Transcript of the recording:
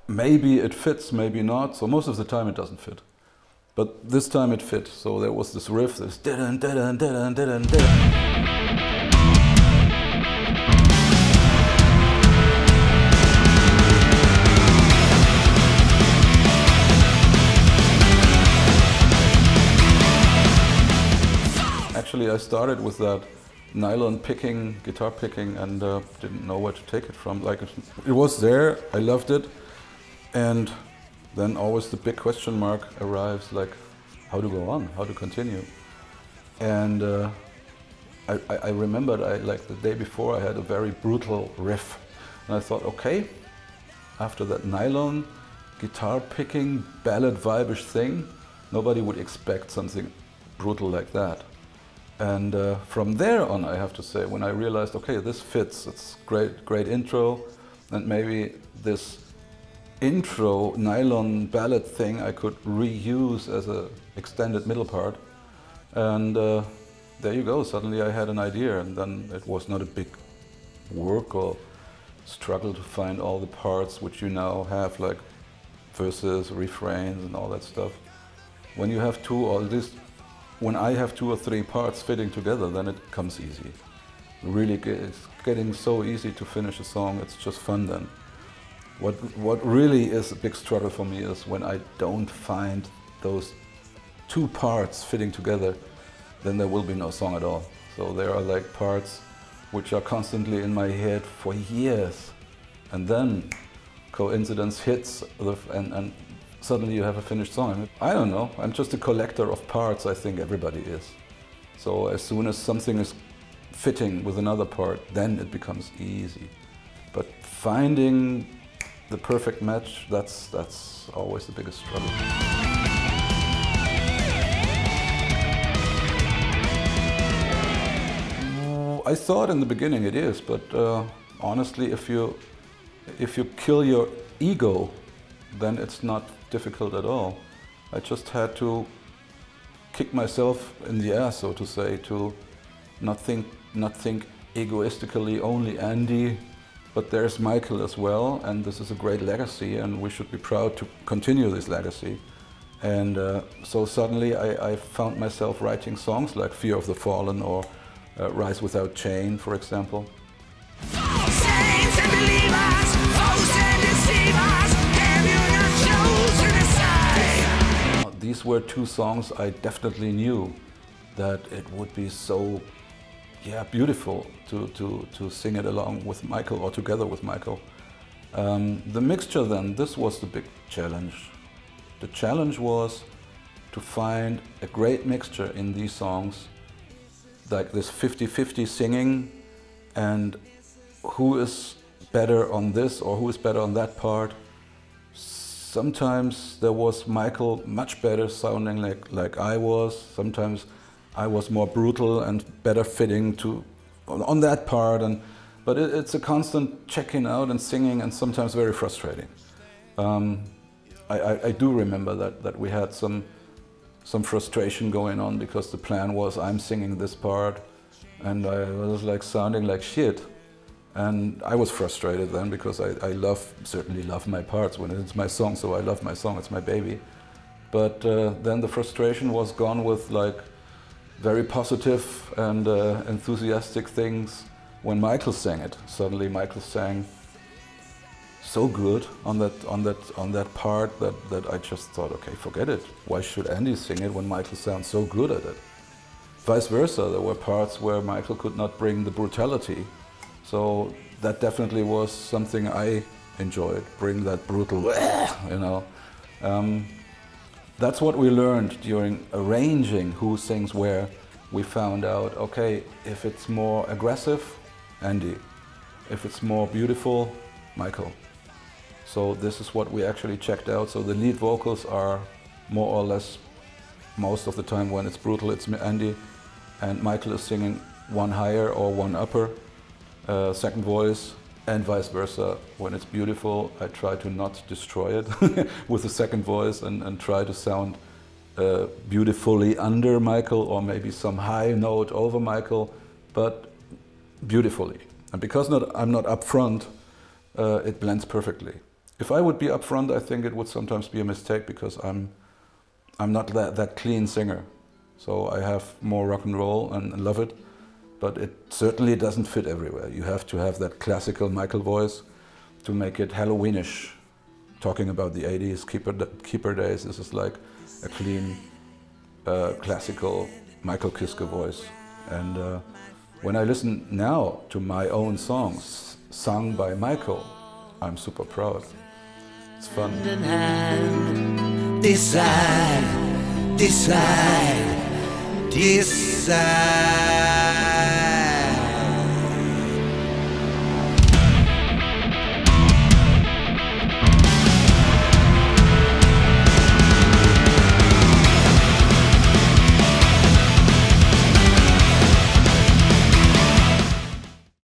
Maybe it fits, maybe not. So most of the time it doesn't fit. But this time it fit. So there was this riff, this didn't, didn't, didn't, didn't, didn't. Actually, I started with that nylon picking, guitar picking, and didn't know where to take it from. Like it was there, I loved it, and then always the big question mark arrives, like how to go on, how to continue. And I remembered, like the day before, I had a very brutal riff, and I thought, okay, after that nylon guitar picking, ballad vibe-ish thing, nobody would expect something brutal like that. And from there on, I have to say, when I realized, okay, this fits, it's great intro, and maybe this intro nylon ballad thing I could reuse as an extended middle part. And there you go, suddenly I had an idea, and then it was not a big work or struggle to find all the parts which you now have, like verses, refrains, and all that stuff. When you have two, or at least when I have 2 or 3 parts fitting together, then it comes easy. Really, it's getting so easy to finish a song, it's just fun then. What really is a big struggle for me is when I don't find those 2 parts fitting together, then there will be no song at all. So there are like parts which are constantly in my head for years, and then coincidence hits, and suddenly you have a finished song. I don't know, I'm just a collector of parts, I think everybody is. So as soon as something is fitting with another part, then it becomes easy. But finding the perfect match, that's always the biggest struggle. I thought in the beginning it is, but honestly, if you kill your ego, then it's not difficult at all. I just had to kick myself in the ass, so to say, to not think egoistically only Andi, but there's Michael as well, and this is a great legacy, and we should be proud to continue this legacy. And so suddenly I found myself writing songs like Fear of the Fallen or Rise Without Chain, for example. Saints and believers, foes and deceivers, have you not chosen a side? These were 2 songs I definitely knew that it would be so beautiful to sing it along with Michael or together with Michael. The mixture then, this was the big challenge. The challenge was to find a great mixture in these songs, like this 50-50 singing, and who is better on this or who is better on that part. Sometimes there was Michael much better sounding like I was. Sometimes I was more brutal and better fitting on that part. But it's a constant checking out and singing, and sometimes very frustrating. I do remember that we had some frustration going on because the plan was I'm singing this part and I was like sounding like shit. And I was frustrated then because I certainly love my parts when it's my song, so I love my song, it's my baby. But then the frustration was gone with like very positive and enthusiastic things when Michael sang it. Suddenly Michael sang so good on that part that I just thought, okay, forget it. Why should Andi sing it when Michael sounds so good at it? Vice versa, there were parts where Michael could not bring the brutality. So that definitely was something I enjoyed, bring that brutal, you know. That's what we learned during arranging who sings where. We found out, okay, if it's more aggressive, Andi. If it's more beautiful, Michael. So this is what we actually checked out. So the lead vocals are more or less, most of the time when it's brutal, it's Andi, and Michael is singing one higher or one upper. Second voice, and vice versa. When it's beautiful, I try to not destroy it with the second voice and try to sound beautifully under Michael, or maybe some high note over Michael, but beautifully. And because I'm not up front, it blends perfectly. If I would be upfront, I think it would sometimes be a mistake because I'm not that clean singer. So I have more rock and roll and love it, but it certainly doesn't fit everywhere. You have to have that classical Michael voice to make it Halloweenish. Talking about the 80s, Keeper days, this is like a clean, classical Michael Kiske voice. And when I listen now to my own songs sung by Michael, I'm super proud. It's fun. Hand in hand, decide, decide, decide.